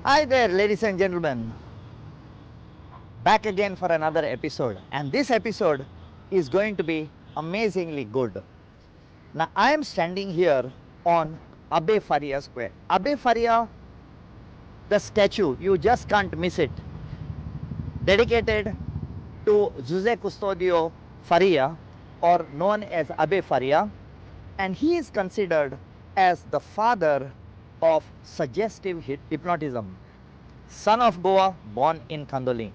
Hi there, ladies and gentlemen. Back again for another episode, and this episode is going to be amazingly good. Now, I am standing here on Abe Faria Square. Abe Faria, the statue, you just can't miss it. Dedicated to Jose Custodio Faria, or known as Abe Faria, and he is considered as the father of suggestive hypnotism. Son of Goa, born in Kandoli,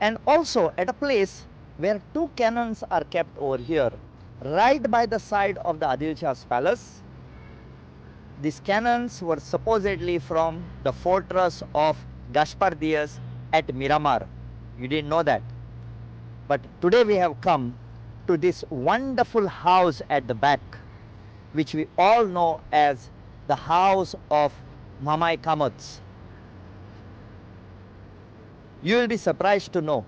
and also at a place where two cannons are kept over here, right by the side of the Adil Shah's palace. These cannons were supposedly from the fortress of Gaspar Diaz at Miramar. You didn't know that. But today we have come to this wonderful house at the back, which we all know as the house of Mhamai Kamots. You will be surprised to know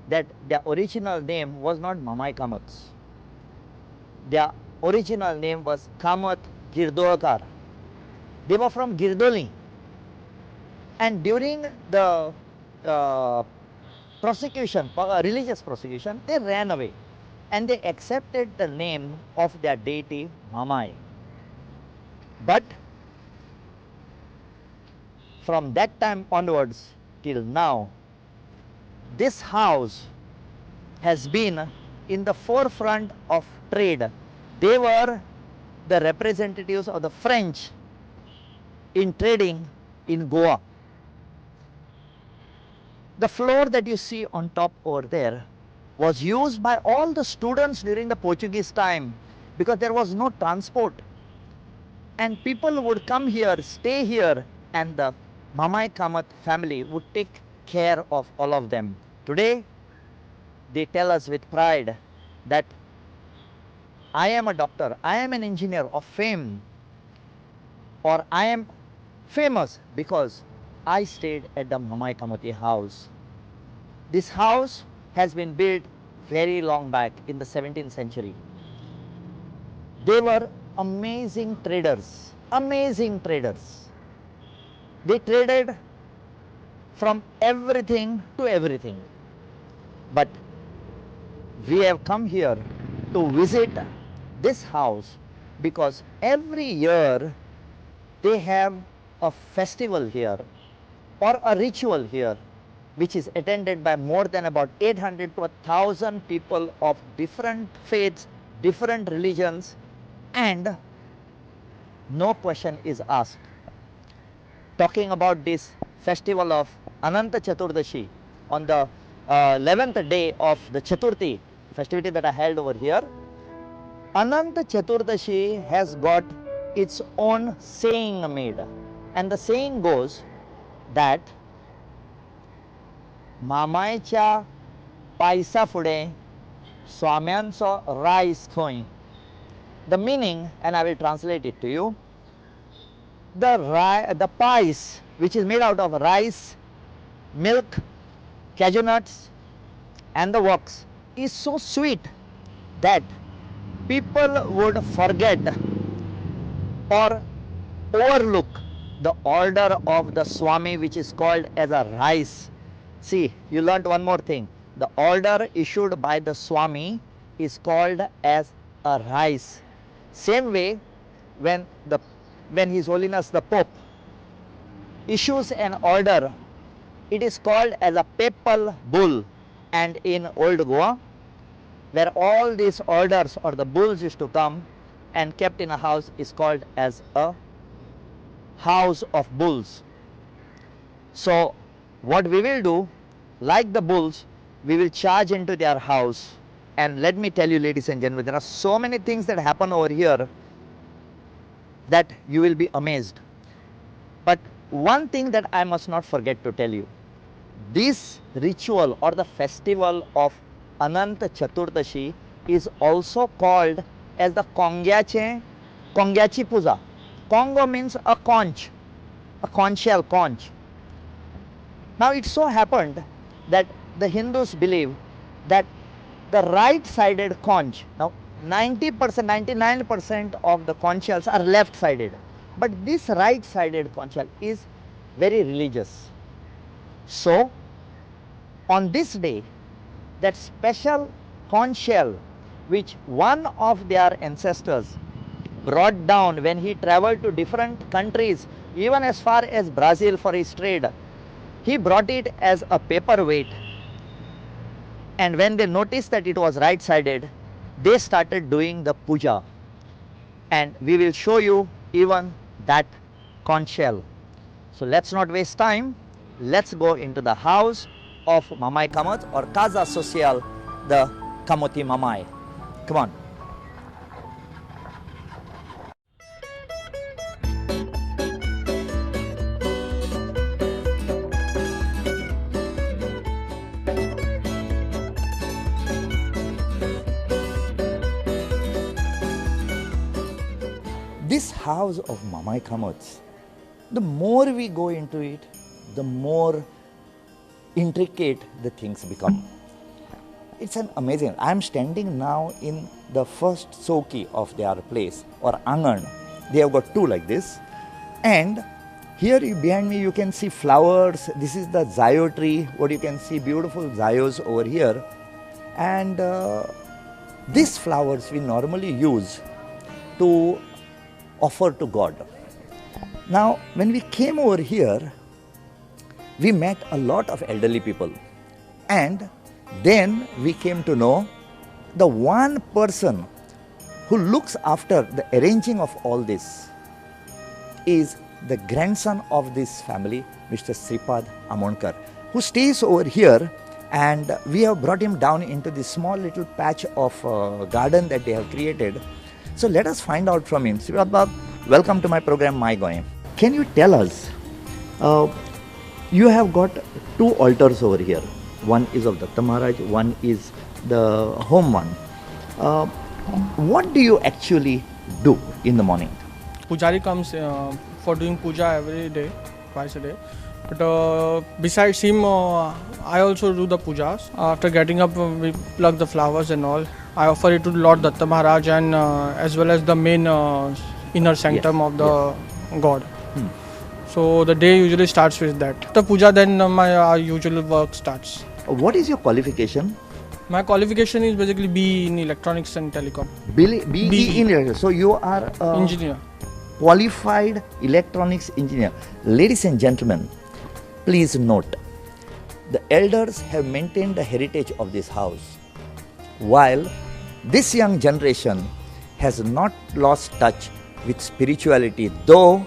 that their original name was not Mhamai Kamots. Their original name was Kamat Girdolkar. They were from Girdoli. And during the religious prosecution, they ran away. And they accepted the name of their deity Mhamai. But from that time onwards till now, this house has been in the forefront of trade. They were the representatives of the French in trading in Goa. The floor that you see on top over there was used by all the students during the Portuguese time because there was no transport. And people would come here, stay here, and the Mhamai Kamat family would take care of all of them. Today, they tell us with pride that I am a doctor, I am an engineer of fame, or I am famous because I stayed at the Mhamai Kamati house. This house has been built very long back in the 17th century. They were amazing traders, amazing traders. They traded from everything to everything. But we have come here to visit this house because every year they have a festival here or a ritual here which is attended by more than about 800 to 1,000 people of different faiths, different religions, and no question is asked. Talking about this festival of Ananta Chaturdashi on the 11th day of the Chaturthi festivity that I held over here, Ananta Chaturdashi has got its own saying made, and the saying goes that मामायच्या पायसा फुडें स्वाम्यांचो rice थंय. The meaning, and I will translate it to you, the pies, which is made out of rice, milk, cashew nuts, and the wax, is so sweet that people would forget or overlook the order of the Swami, which is called as a rice. See, you learnt one more thing. The order issued by the Swami is called as a rice. Same way, when His Holiness the Pope issues an order, it is called as a papal bull. And in Old Goa, where all these orders or the bulls used to come and kept in a house, is called as a house of bulls. So what we will do, like the bulls, we will charge into their house. And let me tell you, ladies and gentlemen, there are so many things that happen over here that you will be amazed. But one thing that I must not forget to tell you, this ritual or the festival of Ananta Chaturdashi is also called as the Kongyachi Puja. Kongo means a conch shell conch. Now it so happened that the Hindus believe that the right-sided conch, now 90%, 99% of the conch shells are left-sided, but this right-sided conch shell is very religious. So, on this day, that special conch shell which one of their ancestors brought down when he traveled to different countries, even as far as Brazil for his trade, he brought it as a paperweight. And when they noticed that it was right sided, they started doing the puja. And we will show you even that conch shell. So let's not waste time. Let's go into the house of Mhamai Kamat or Casa Social, the Camotim Mhamai. Come on. This house of Mhamai Kamats, the more we go into it, the more intricate the things become. It's an amazing. I am standing now in the first soki of their place or angan. They have got two like this, and here behind me you can see flowers. This is the zayo tree. What you can see, beautiful zayos over here, and these flowers we normally use to offer to God. Now, when we came over here, we met a lot of elderly people, and then we came to know the one person who looks after the arranging of all this is the grandson of this family, Mr. Sripad Amonkar, who stays over here, and we have brought him down into this small little patch of garden that they have created. So let us find out from him. Sripad Bab, welcome to my program, My Goem. Can you tell us, you have got two altars over here. One is of Datta Maharaj, one is the home one. What do you actually do in the morning? Pujari comes for doing puja every day, twice a day. But besides him, I also do the pujas. After getting up, we plug the flowers and all. I offer it to Lord Datta Maharaj and as well as the main inner sanctum of the God. So the day usually starts with that. The puja, then my usual work starts. What is your qualification? My qualification is basically BE in electronics and telecom. BE in electronics. So you are engineer. Qualified electronics engineer. Ladies and gentlemen, please note, the elders have maintained the heritage of this house, while this young generation has not lost touch with spirituality, though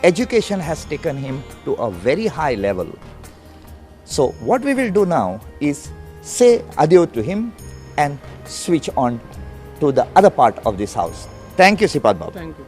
education has taken him to a very high level. So what we will do now is say adieu to him and switch on to the other part of this house. Thank you, Sripad Bab. Thank you.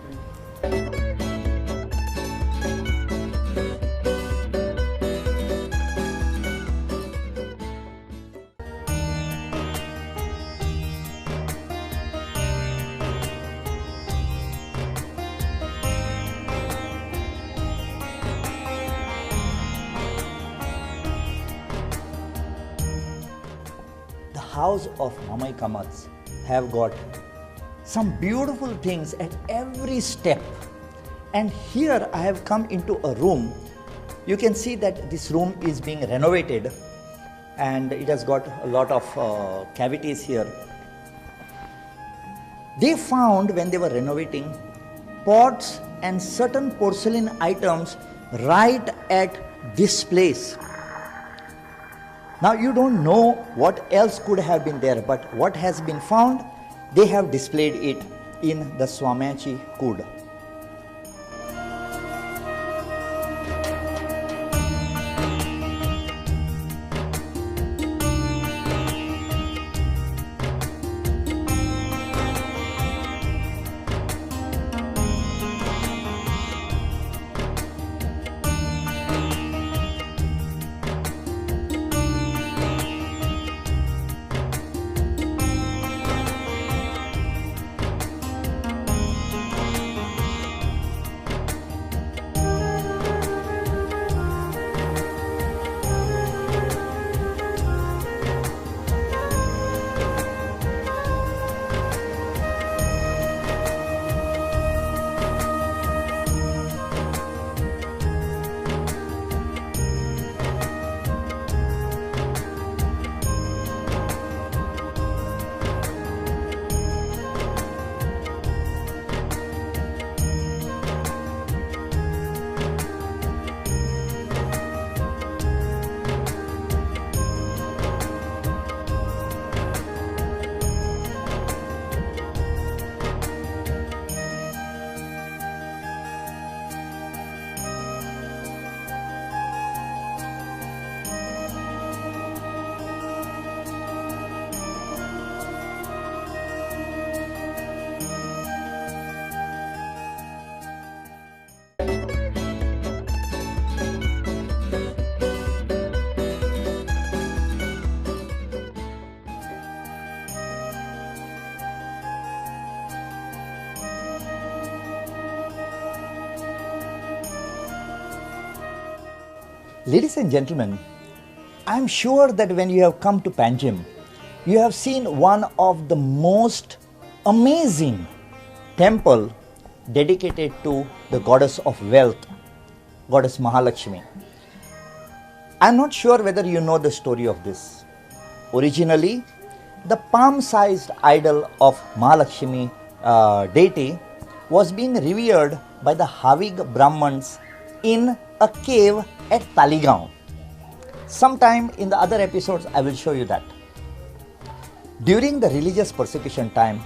The house of Mhamai Kamats have got some beautiful things at every step. And here I have come into a room. You can see that this room is being renovated and it has got a lot of cavities here. They found when they were renovating pots and certain porcelain items right at this place. Now you don't know what else could have been there, but what has been found, they have displayed it in the Swamyachi Kud. Ladies and gentlemen, I am sure that when you have come to Panjim, you have seen one of the most amazing temple dedicated to the goddess of wealth, goddess Mahalaxmi. I am not sure whether you know the story of this. Originally, the palm-sized idol of Mahalaxmi deity was being revered by the Havig Brahmans in a cave at Taligaon. Sometime in the other episodes I will show you that. During the religious persecution time,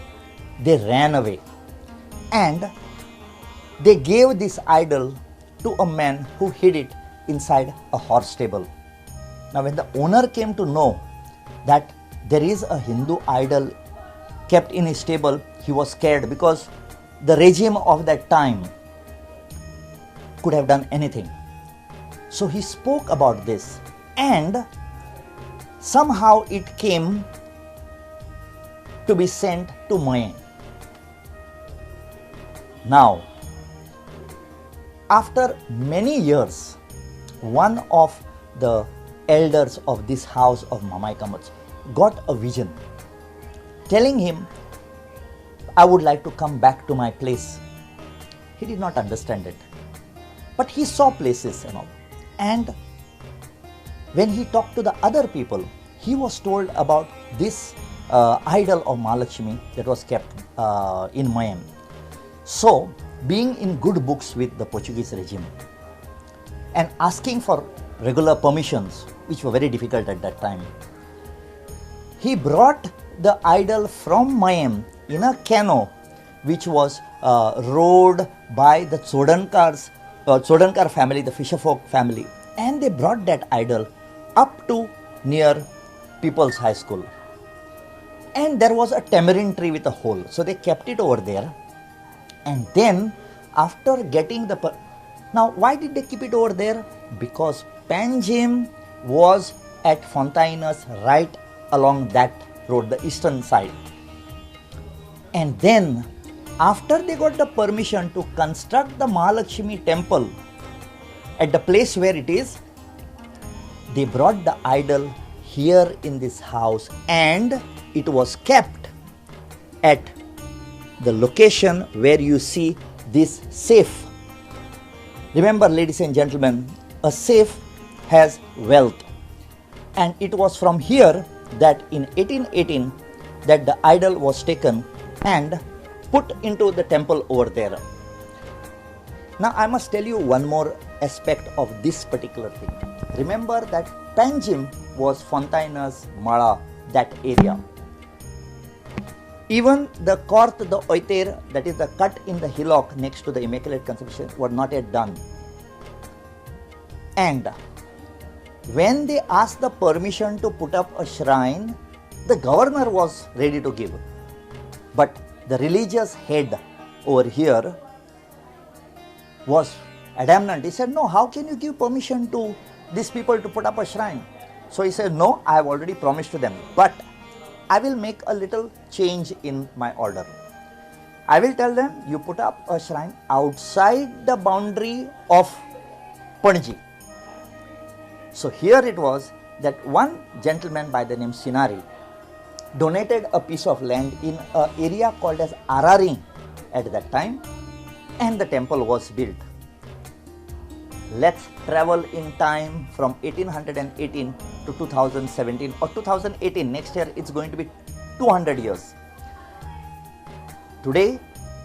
they ran away and they gave this idol to a man who hid it inside a horse stable. Now when the owner came to know that there is a Hindu idol kept in his stable, he was scared because the regime of that time could have done anything. So he spoke about this and somehow it came to be sent to Mhamai. Now, after many years, one of the elders of this house of Mhamai Camotim got a vision telling him, I would like to come back to my place. He did not understand it, but he saw places and all. And when he talked to the other people, he was told about this idol of Mahalaxmi that was kept in Mhamai. So, being in good books with the Portuguese regime and asking for regular permissions, which were very difficult at that time, he brought the idol from Mhamai in a canoe which was rowed by the Chodankar family, the fisherfolk family, and they brought that idol up to near People's High School. And there was a tamarind tree with a hole, so they kept it over there. And then after getting the now why did they keep it over there? Because Panjim was at Fontainhas right along that road, the eastern side. And then after they got the permission to construct the Mahalaxmi temple at the place where it is, they brought the idol here in this house and it was kept at the location where you see this safe. Remember, ladies and gentlemen, a safe has wealth, and it was from here that in 1818 that the idol was taken and put into the temple over there. Now I must tell you one more aspect of this particular thing. Remember that Panjim was Fontainhas, Mala, that area. Even the Korth, the Oiter, that is the cut in the hillock next to the Immaculate Conception, were not yet done. And when they asked the permission to put up a shrine, the governor was ready to give. But the religious head over here was adamant. He said, no, how can you give permission to these people to put up a shrine? So he said, no, I have already promised to them, but I will make a little change in my order. I will tell them, you put up a shrine outside the boundary of Panji. So here it was that one gentleman by the name Sinari donated a piece of land in an area called as Arari at that time, and the temple was built. Let's travel in time from 1818 to 2017 or 2018. Next year it's going to be 200 years. Today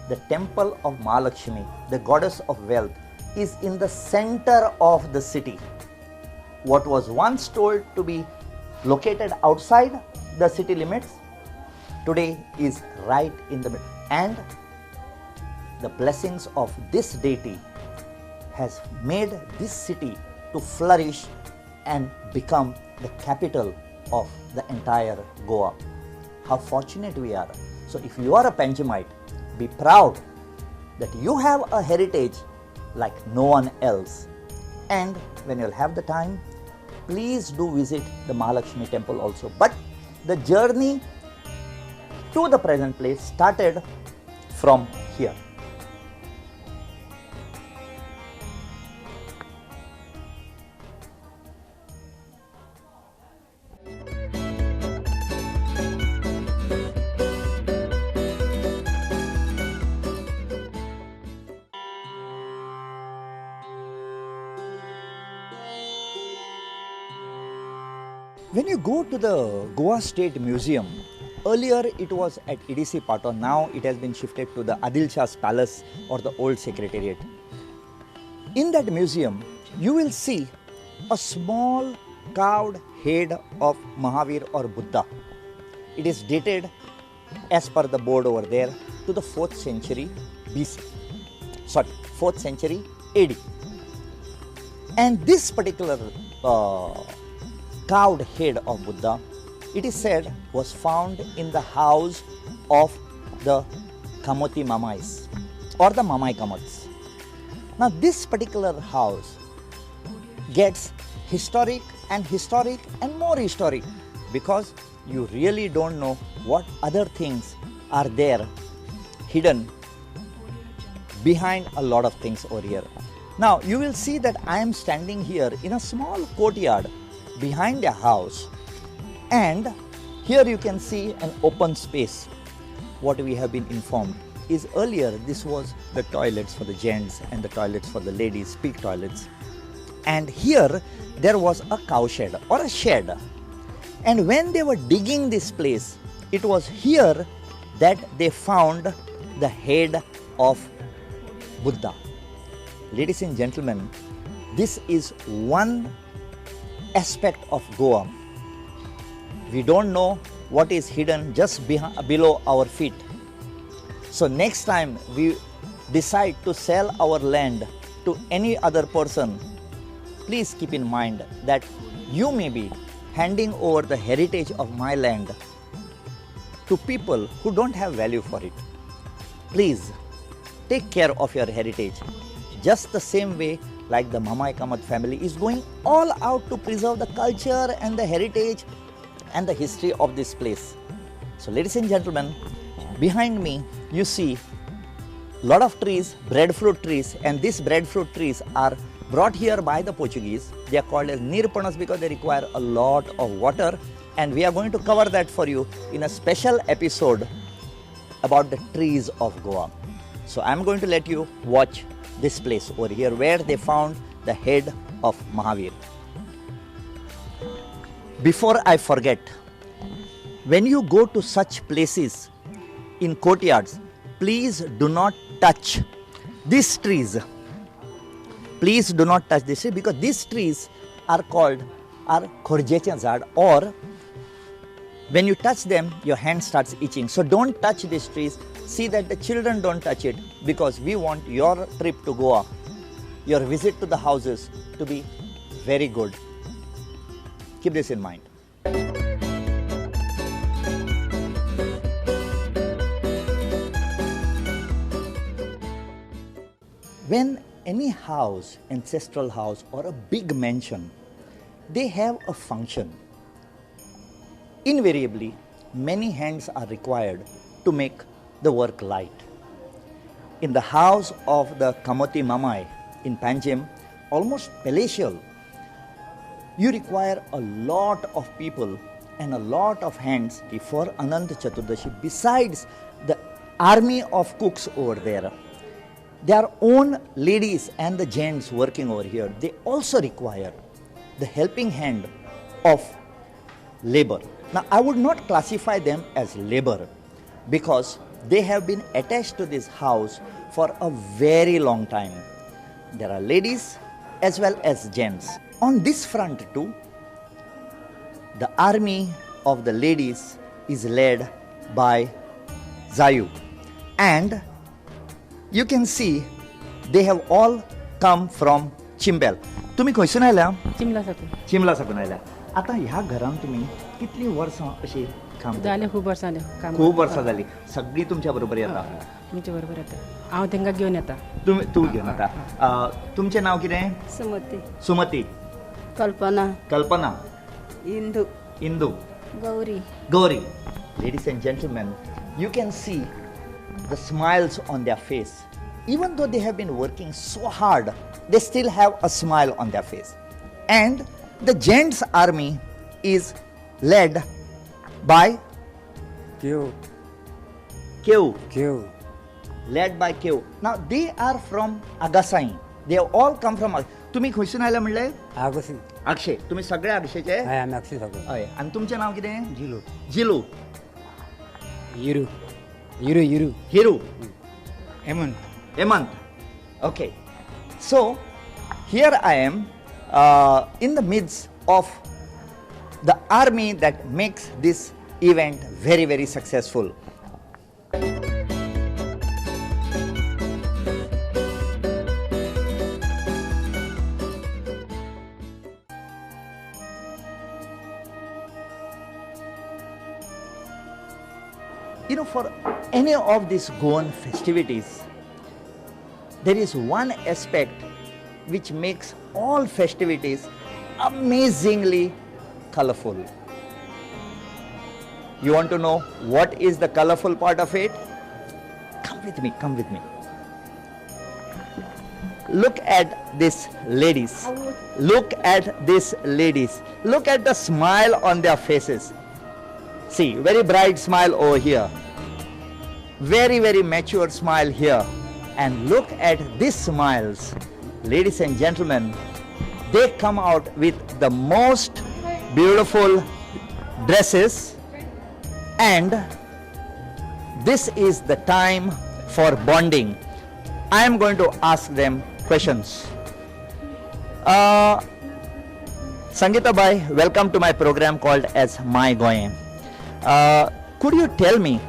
the temple of Mahalaxmi, the goddess of wealth, is in the center of the city. What was once told to be located outside the city limits today is right in the middle, and the blessings of this deity has made this city to flourish and become the capital of the entire Goa. How fortunate we are. So if you are a Panjimite, be proud that you have a heritage like no one else. And when you'll have the time, please do visit the Mahalaxmi temple also. But the journey to the present place started from here. When you go to the Goa State Museum, earlier it was at EDC Paton, now it has been shifted to the Adil Shah's Palace or the old Secretariat. In that museum, you will see a small carved head of Mahavir or Buddha. It is dated, as per the board over there, to the 4th century BC. Sorry, 4th century AD. And this particular carved head of Buddha, it is said, was found in the house of the Camotim Mhamais or the Mhamai Kamots. Now this particular house gets historic and more historic because you really don't know what other things are there hidden behind a lot of things over here. Now you will see that I am standing here in a small courtyard behind a house, and here you can see an open space. What we have been informed is earlier this was the toilets for the gents and the toilets for the ladies, peak toilets. And here there was a cowshed or a shed. And when they were digging this place, it was here that they found the head of Buddha. Ladies and gentlemen, this is one aspect of Goa. We don't know what is hidden just below our feet. So next time we decide to sell our land to any other person, please keep in mind that you may be handing over the heritage of my land to people who don't have value for it. Please take care of your heritage. Just the same way like the Mhamai Kamat family is going all out to preserve the culture and the heritage and the history of this place. So ladies and gentlemen, behind me you see lot of trees, breadfruit trees, and these breadfruit trees are brought here by the Portuguese. They are called as nirpanas because they require a lot of water, and we are going to cover that for you in a special episode about the trees of Goa. So I am going to let you watch this place over here where they found the head of Mahavir. Before I forget, when you go to such places in courtyards, please do not touch these trees. Please do not touch this tree because these trees are called khorjecha zad, or when you touch them, your hand starts itching. So don't touch these trees. See that the children don't touch it because we want your trip to Goa, your visit to the houses to be very good. Keep this in mind. When any house, ancestral house or a big mansion, they have a function. Invariably, many hands are required to make the work light. In the house of the Camotim Mhamai in Panjim, almost palatial, you require a lot of people and a lot of hands for Anant Chaturdashi. Besides the army of cooks over there, their own ladies and the gents working over here, they also require the helping hand of labor. Now, I would not classify them as labor because they have been attached to this house for a very long time. There are ladies as well as gents. On this front too, the army of the ladies is led by Zayu, and you can see they have all come from Chimbel. तुम्ही खंयसून आयल्या? चिमला साकून आयल्या. आता ह्या घरांत तुम्ही कितली वर्सां अशी काम जाले खूब वर्सां काम खूब वर्सां जाली. सगळी तुमच्या बरोबर येता. तुमच्या बरोबर येता. हांव तांकां घेवन येता. तू घेवन येता. तुमचें नांव कितें? सुमती. सुमती. कल्पना. कल्पना. Indu. Indu. Gauri. Gauri. Ladies and gentlemen, you can see the smiles on their face. Even though they have been working so hard, they still have a smile on their face. And the gents army is led by Keu. Keu. Keu. Led by Keu. Now they are from Agasai. They have all come from. तुम्ही खंयसून आयला म्हणले? आगोसी अक्षय. तुम्ही सगळे अक्षयचे? हय आमी अक्षय सगळे हय. आणि तुमचें नाव कितें? जिलो जिलू. युरू युरू युरू Hiru. Hemant Hemant. Okay. So, here I am in the midst of the army that makes this event very, very successful. You know, for any of these Goan festivities, there is one aspect which makes all festivities amazingly colorful. You want to know what is the colorful part of it? Come with me, come with me. Look at these ladies. Look at these ladies. Look at the smile on their faces. See, very bright smile over here. Very, very mature smile here. And look at these smiles. Ladies and gentlemen, they come out with the most beautiful dresses, and this is the time for bonding. I am going to ask them questions. Sangeeta Bai, welcome to my program called as My Goem. Could you tell me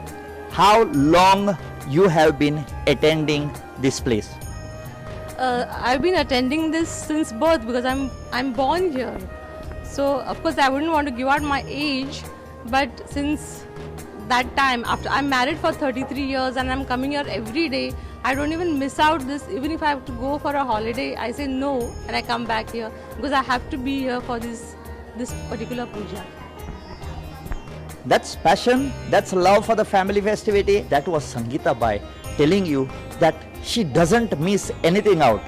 how long you have been attending this place? I've been attending this since birth because I'm born here. So of course I wouldn't want to give out my age, but since that time, after I'm married for 33 years and I'm coming here every day, I don't even miss out this. Even if I have to go for a holiday, I say no and I come back here because I have to be here for this particular puja. That's passion, that's love for the family festivity. That was Sangeeta Bai telling you that she doesn't miss anything out.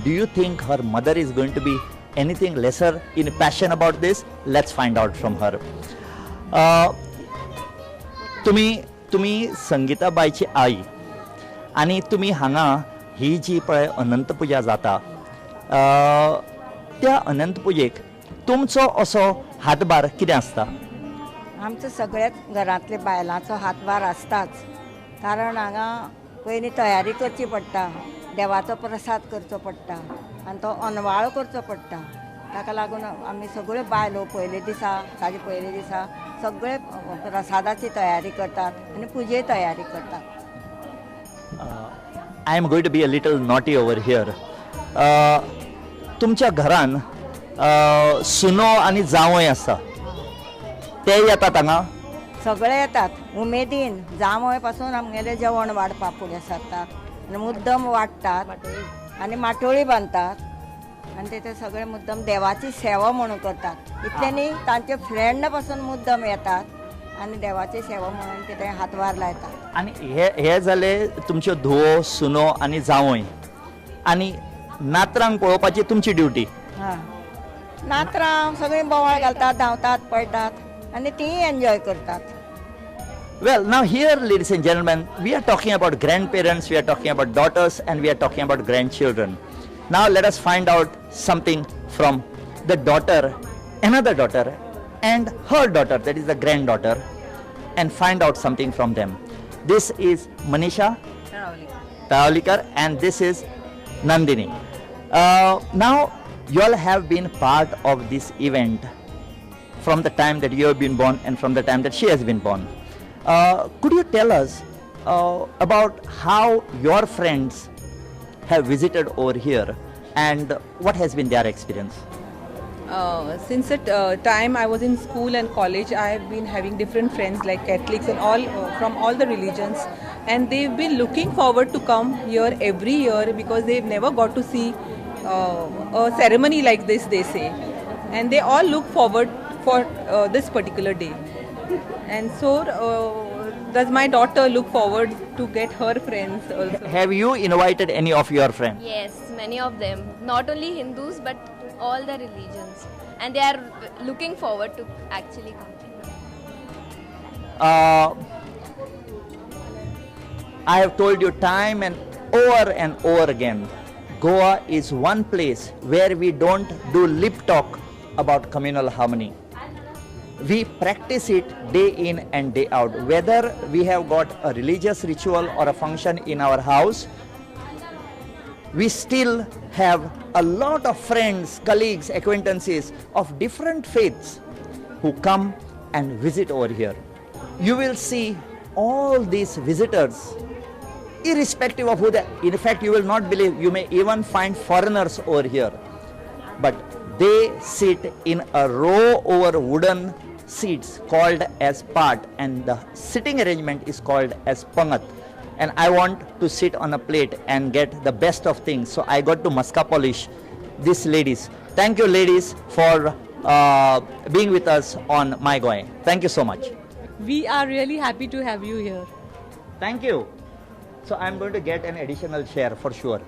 Do you think her mother is going to be anything lesser in passion about this? Let's find out from her. तुम्ही संगीता बाईची आई आणि तुम्ही हांगा ही जी पळय अनंत पुजा जाता त्या अनंत पुजेक तुमचो असो हातभार कितें आसता? आमचो सगळ्याच घरांतले बायलांचो हातभार आसताच, कारण हांगा पयलीं तयारी करची पडटा, देवाचो प्रसाद करचो पडटा आनी तो अनवाळ करचो पडटा. ताका लागून आमी सगळ्यो बायलो पयले दिसा ताजे पयले दिसा सगळे प्रसादाची तयारी करतात आनी पुजे तयारी करतात. I am going to be a little naughty over here. तुमच्या घरान सुनो आनी जावय आसा, ते येतात हांगा? सगळे येतात उमेदीन. जावय पासून आमगेलें जेवण वाडपाक फुडें सरतात आनी मुद्दम वाडटात आनी माटोळी बांदतात आनी ते सगळे मुद्दम देवाची सेवा म्हणून करतात. इतले न्ही, तांचे फ्रेंड पासून मुद्दम येतात आनी देवाची सेवा म्हणून कितें हातभार लायतात. आनी हे जाले तुमच्यो धुवो, सुनो आनी जावय, आनी नातरांक पळोवपाची तुमची ड्युटी. नातरां सगळीं बोवाळ घालतात, धांवतात, पळटात आनी तीं एन्जॉय करतात. Well, now here, ladies and gentlemen, we are talking about grandparents, we are talking about daughters, and we are talking about grandchildren. Now let us find out something from the daughter, another daughter, and her daughter, that is the granddaughter, and find out something from them. This is Manisha Taolikar, and this is Nandini. Now, you all have been part of this event from the time that you have been born and from the time that she has been born. Could you tell us about how your friends have visited over here and what has been their experience? Since the time I was in school and college, I have been having different friends like Catholics and all from all the religions, and they've been looking forward to come here every year because they've never got to see a ceremony like this, they say, and they all look forward for this particular day. And so does my daughter look forward to get her friends also. Have you invited any of your friends? Yes, many of them. Not only Hindus but all the religions. And they are looking forward to actually come. I have told you time and over again Goa is one place where we don't do lip talk about communal harmony. We practice it day in and day out. Whether we have got a religious ritual or a function in our house, we still have a lot of friends, colleagues, acquaintances of different faiths who come and visit over here. You will see all these visitors, irrespective of who they are. In fact, you will not believe, you may even find foreigners over here. But they sit in a row over wooden seats called as part, and the sitting arrangement is called as pangat. And I want to sit on a plate and get the best of things. So I got to maska polish these ladies. Thank you, ladies, for being with us on My Goem. Thank you so much. We are really happy to have you here. Thank you. So I'm going to get an additional share for sure.